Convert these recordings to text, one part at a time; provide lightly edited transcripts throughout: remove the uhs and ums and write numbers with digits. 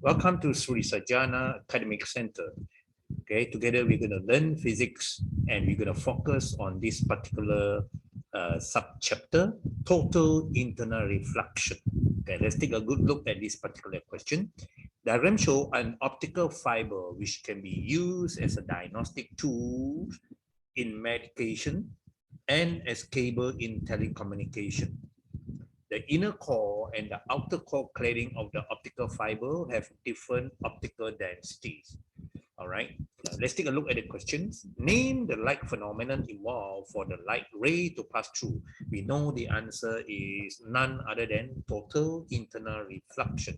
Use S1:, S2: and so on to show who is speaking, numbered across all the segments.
S1: Welcome to Sri Sajana Academic Center. Okay, together we're going to learn physics and we're going to focus on this particular sub-chapter, total internal reflection. Okay, let's take a good look at this particular question. Diagram show an optical fiber which can be used as a diagnostic tool in medication and as cable in telecommunication. The inner core and the outer core cladding of the optical fiber have different optical densities. All right, let's take a look at the questions. Name the light phenomenon involved for the light ray to pass through. We know the answer is none other than total internal reflection.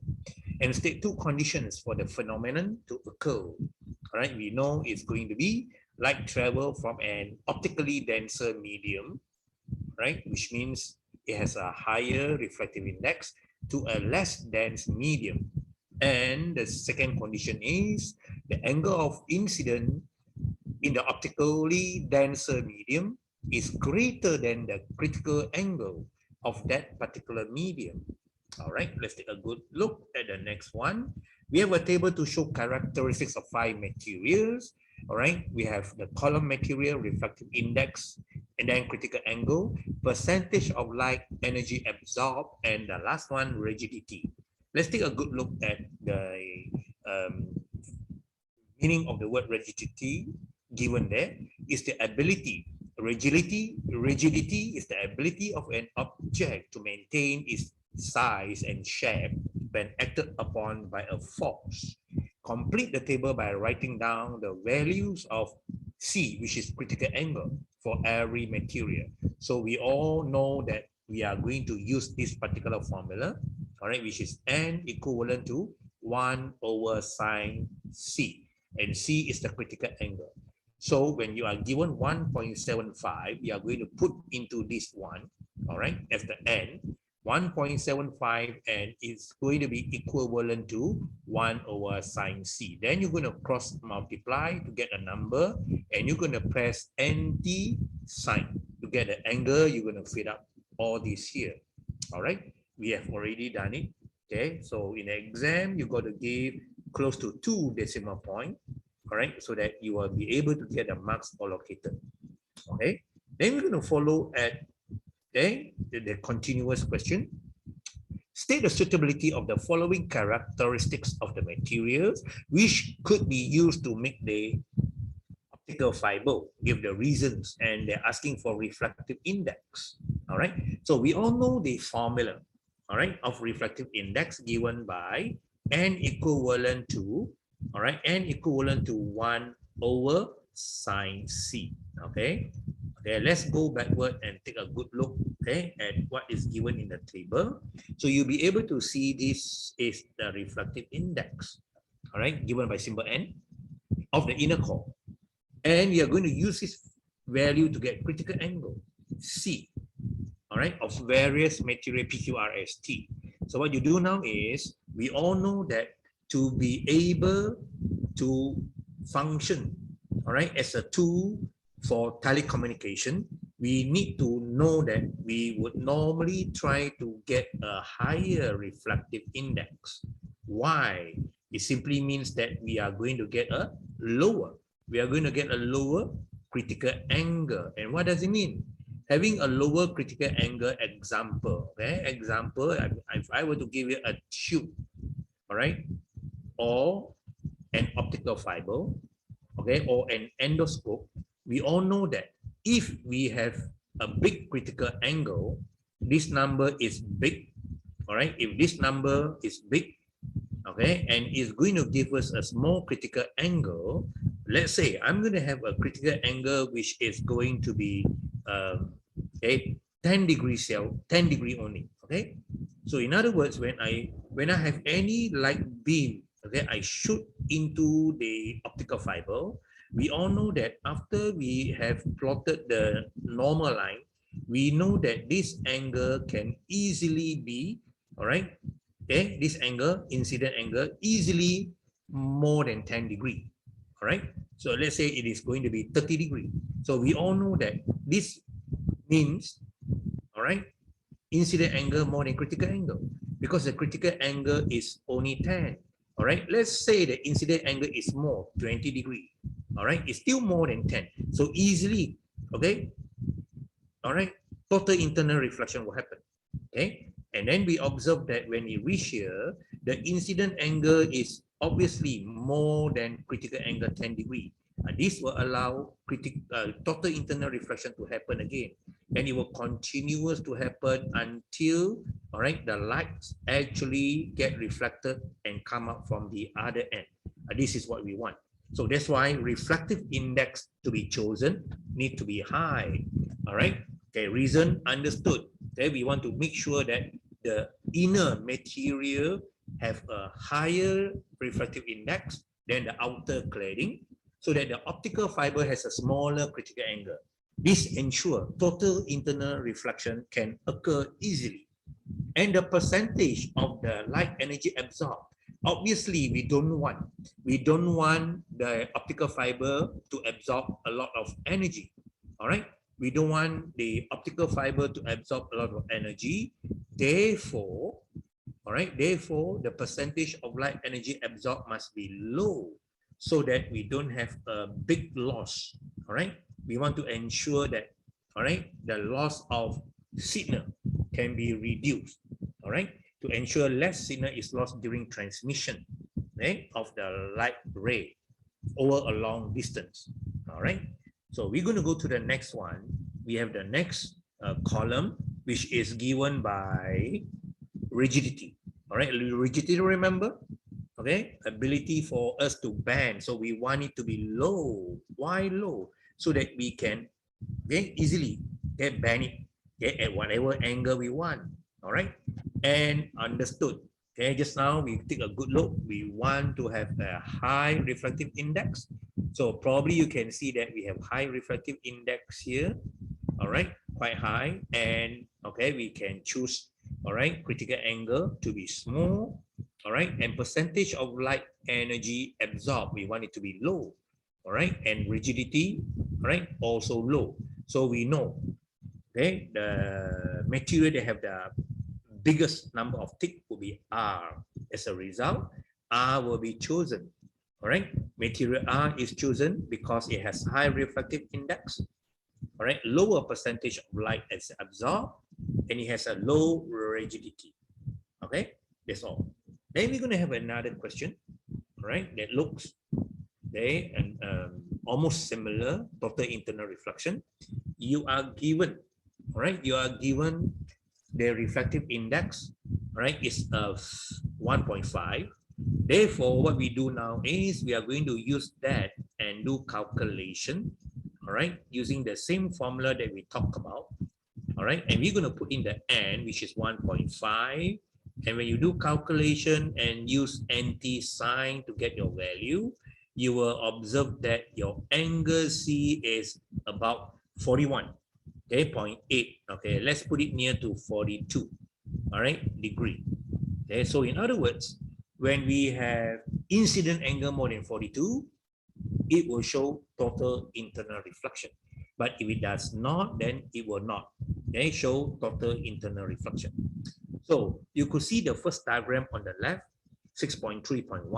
S1: And state two conditions for the phenomenon to occur. All right, we know it's going to be light travel from an optically denser medium, right, which means it has a higher refractive index to a less dense medium. And the second condition is the angle of incidence in the optically denser medium is greater than the critical angle of that particular medium. All right, let's take a good look at the next one. We have a table to show characteristics of 5 materials. All right, we have the column material, refractive index, and then critical angle, percentage of light energy absorbed, and the last one, rigidity. Let's take a good look at the meaning of the word rigidity given there. Is the ability. Rigidity is the ability of an object to maintain its size and shape when acted upon by a force. Complete the table by writing down the values of C, which is critical angle, for every material. So we all know that we are going to use this particular formula, all right, which is N equivalent to 1 over sine C. And C is the critical angle. So when you are given 1.75, you are going to put into this one, all right, as the N. 1.75 and it's going to be equivalent to 1 over sine C. Then you're going to cross multiply to get a number and you're going to press anti-sine to get the angle. You're going to fill up all this here. All right, we have already done it. Okay, so in the exam, you got to give close to 2 decimal points. All right, so that you will be able to get the marks allocated. Okay, then we're going to follow at the continuous question. State the suitability of the following characteristics of the materials which could be used to make the optical fiber. Give the reasons, and they're asking for refractive index. All right, so we all know the formula, all right, of refractive index given by N equivalent to, all right, N equivalent to 1 over sine C. Okay. Okay, let's go backward and take a good look, okay, at what is given in the table. So you'll be able to see this is the refractive index, all right, given by symbol N of the inner core. And we are going to use this value to get critical angle, C, all right, of various material PQRST. So what you do now is, we all know that to be able to function, all right, as a tool for telecommunication, we need to know that we would normally try to get a higher refractive index. Why? It simply means that we are going to get a lower. We are going to get a lower critical angle. And what does it mean? Having a lower critical angle example. Okay, example, if I were to give you a tube, all right, or an optical fiber, okay, or an endoscope, we all know that if we have a big critical angle, this number is big, all right? If this number is big, okay, and is going to give us a small critical angle, let's say I'm going to have a critical angle which is going to be 10 degrees cell, 10 degree only, okay? So in other words, when I have any light beam, okay, I shoot into the optical fiber, we all know that after we have plotted the normal line, we know that this angle can easily be, all right, okay, this angle, incident angle, easily more than 10 degree, all right? So let's say it is going to be 30 degree. So we all know that this means, all right, incident angle more than critical angle, because the critical angle is only 10. all right, let's say the incident angle is more, 20 degree, all right, it's still more than 10. So easily, okay, all right, total internal reflection will happen, okay? And then we observe that when we reach here, the incident angle is obviously more than critical angle 10 degree. This will allow total internal reflection to happen again. And it will continuous to happen until, all right, the lights actually get reflected and come out from the other end. This is what we want. So that's why reflective index to be chosen need to be high, all right? Okay, reason understood. Okay, we want to make sure that the inner material have a higher refractive index than the outer cladding, so that the optical fiber has a smaller critical angle. This ensures total internal reflection can occur easily. And the percentage of the light energy absorbed, obviously we don't want the optical fiber to absorb a lot of energy, all right? We don't want the optical fiber to absorb a lot of energy. Therefore, all right, therefore, the percentage of light energy absorbed must be low so that we don't have a big loss, all right? We want to ensure that, all right, the loss of signal can be reduced, all right, to ensure less signal is lost during transmission, right, of the light ray over a long distance, all right? So we're going to go to the next one. We have the next column, which is given by rigidity. All right, rigidity, remember? Okay, ability for us to bend. So we want it to be low. Why low? So that we can easily bend it at whatever angle we want. All right, and understood. Okay, just now we take a good look. We want to have a high reflective index. So probably you can see that we have high reflective index here. All right, quite high. And okay, we can choose, all right, critical angle to be small. All right, and percentage of light energy absorbed, we want it to be low. All right, and rigidity, all right, also low. So we know, okay, the material that have the biggest number of tick will be R. As a result, R will be chosen. All right, material R is chosen because it has high reflective index, all right, lower percentage of light is absorbed, and it has a low rigidity. Okay, that's all. Then we're going to have another question, all right, that looks okay and almost similar, total internal reflection. You are given, all right, you are given the reflective index, all right, is of 1.5. Therefore, what we do now is we are going to use that and do calculation, all right, using the same formula that we talked about, all right, and we're going to put in the n, which is 1.5, and when you do calculation and use anti-sign to get your value, you will observe that your angle C is about 41, okay, 0.8, okay, let's put it near to 42, all right, degree. Okay, so in other words, when we have incident angle more than 42, it will show total internal reflection. But if it does not, then it will not, okay, show total internal reflection. So you could see the first diagram on the left, 6.3.1,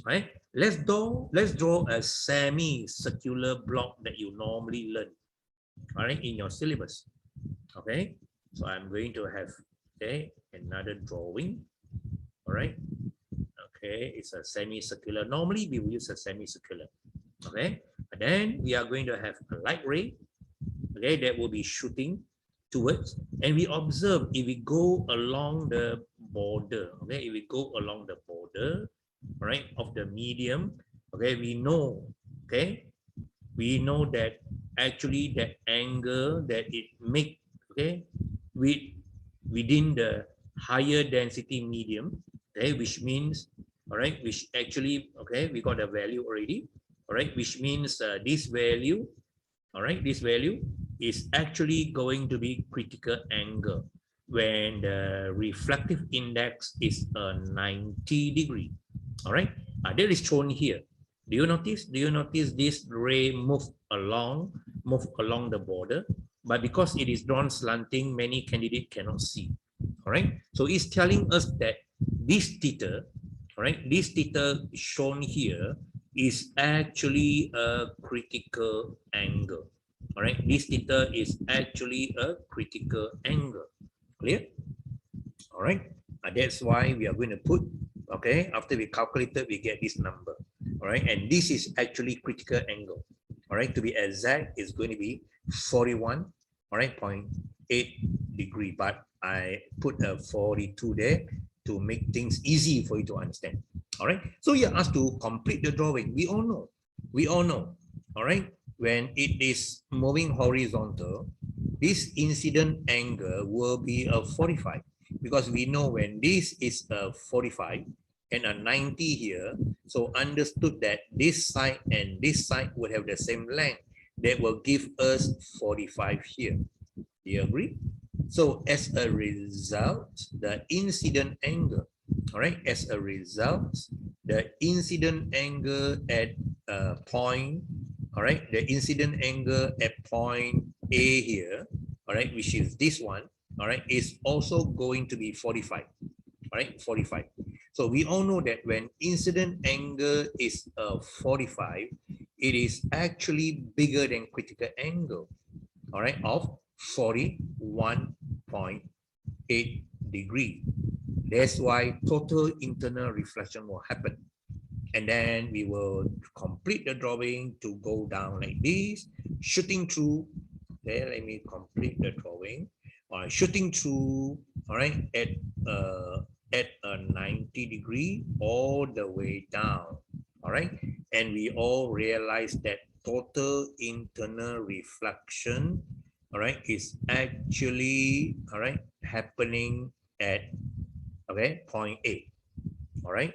S1: right? Let's draw a semi-circular block that you normally learn, all right, in your syllabus. Okay, so I'm going to have, okay, another drawing, all right. Okay, it's a semicircular. Normally we will use a semicircular. Okay, and then we are going to have a light ray, okay, that will be shooting towards, and we observe if we go along the border, okay, if we go along the border, all right, of the medium, okay, we know, okay, we know that actually that angle that it make, okay, within the higher density medium, okay, which means, all right, which actually, okay, we got a value already, all right, which means this value, all right, this value is actually going to be critical angle when the reflective index is 90 degree, all right. That is shown here. Do you notice this ray move along the border, but because it is drawn slanting, many candidates cannot see, all right. So it's telling us that this theta, All right, this theta shown here is actually a critical angle. All right, this theta is actually a critical angle. Clear? All right, that's why we are going to put, okay, after we calculated, we get this number. All right, and this is actually critical angle. All right, to be exact, it's going to be 41, all right, 0.8 degree, but I put a 42 there to make things easy for you to understand. All right, so you're asked to complete the drawing. We all know, all right, when it is moving horizontal, this incident angle will be a 45, because we know when this is a 45 and a 90 here, so understood that this side and this side would have the same length. That will give us 45 here. Do you agree? So as a result, the incident angle, all right, as a result, the incident angle at point, all right, the incident angle at point A here, all right, which is this one, all right, is also going to be 45, all right, 45. So we all know that when incident angle is 45, it is actually bigger than critical angle, all right, of 41.8 degree. That's why total internal reflection will happen. And then we will complete the drawing to go down like this, shooting through. Okay, let me complete the drawing. All right, shooting through, all right, at a 90 degree all the way down. All right, and we all realize that total internal reflection, all right, is actually, all right, happening at, okay, point A. All right,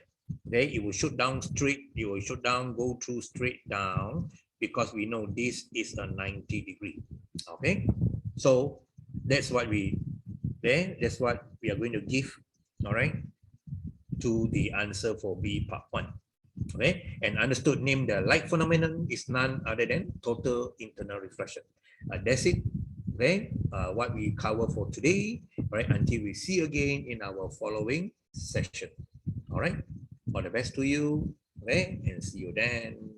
S1: okay, it will shoot down straight, it will shoot down, go through straight down, because we know this is a 90 degree. Okay, so that's what we, okay, that's what we are going to give, all right, to the answer for B part 1. Okay, and understood, name the light phenomenon is none other than total internal reflection. That's it. Okay, what we cover for today. All right, until we see again in our following session. All right, all the best to you. Okay, and see you then.